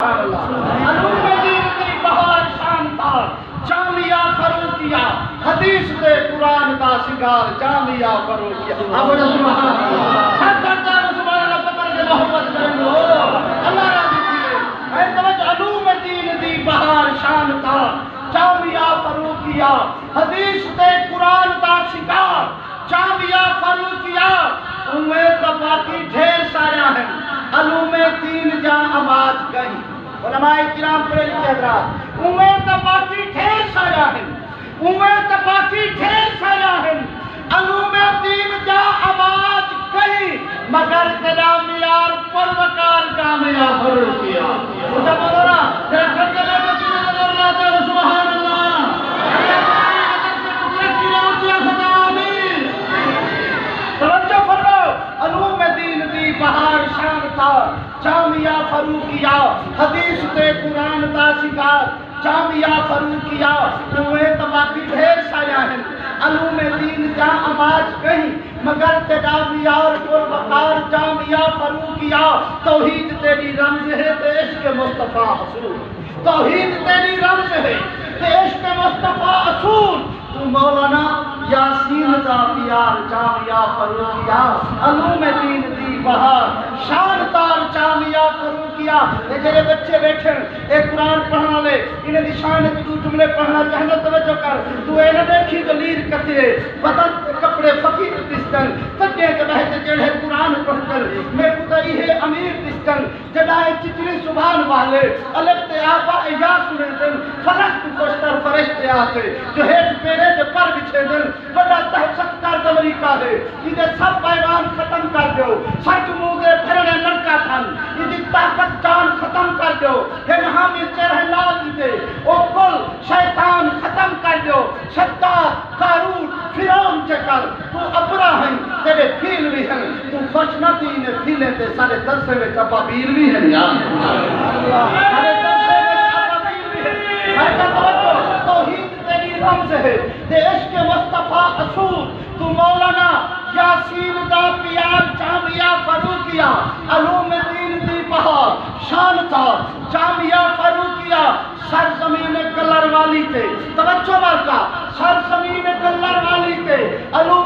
علوم دین دی بہار شانتار جامعہ فروقیہ حدیث دے قرآن دا سنگار جامعہ فروقیہ اب سبحان اللہ سرکردار سبحان اللہ پتر سے محبت کریں گو اللہ راضی کیے اے توجہ علوم دین دی بہار شانتار جامعہ فروقیہ حدیث دے قرآن دا سنگار جامعہ فروقیہ امید کا باقی ڈھیر سارا ہے علوم دین جا آواز گئی علماء کرام پڑھے لکھے حضرات امید کا باقی ڈھیر سارا ہے امید کا باقی ڈھیر سارا ہے علوم دین جا آواز گئی مگر تیرا معیار پروکار جامعہ فروقیہ مجھے بولو نا تیرا کھڑکے میں بچی نظر اللہ تعالی سبحان اللہ علوم دین دی بہار شانتار جامعہ فروقیہ حدیث تے قرآن دا سنگار جامعہ فروقیہ امید باقی ڈھیر سارا ہیں علوم دین جا آواز کہیں مگر تیرا معیار پروکار جامعہ فروقیہ توحید تیری رمز ہے تے عشق مصطفیٰ اصول توحید تیری رمز ہے تے عشق مصطفیٰ اصول تو مولانا یاسین دا پیار جامعہ فروقیہ علوم دین دی بہار شانتار جامعہ فروقیہ یہ جڑے بچے بیٹھے ایک قرآن پڑھنا لے انہیں دی شان ہے تو جملے پڑھنا چاہنا توجہ کر تو اے نہ دیکھی دلیر کتے بدن کپڑے فقیر دستن تکے کے بہتے جڑے قرآن پڑھ کر میں کتائی ہے امیر دستن جڑائے چتری سبحان والے الگ تے آبا یا سنے دن فلک پشتر فرشتے آتے جو ہیٹ پیرے جو پر بچھے دن بڑا تحسک کر امریکہ دے یہ سب پیغام ختم کر دو سچ موگے پھرنے لڑکا تھن یہ طاقت جان ختم کر دو ہے حامی چہرے لال دے او کل شیطان ختم کر دو شداد قارون فرعون چکر تو ابرا ہیں تیرے پھیل بھی ہیں تو خوش نہ تھی انہیں پھیلیں تے سارے درسے میں چپابیر بھی ہیں یا اللہ سارے درسے میں چپابیر بھی ہیں ہر کا توجہ توحید تیری رمز ہے تے عشق مصطفیٰ اصول تو مولانا یاسین دا پیار جامعہ فروقیہ علوم دین دی بہار شانتار جامعہ فروقیہ سرزمین کلر والی تے توجہ مالکا سرزمین کلر والی تے علوم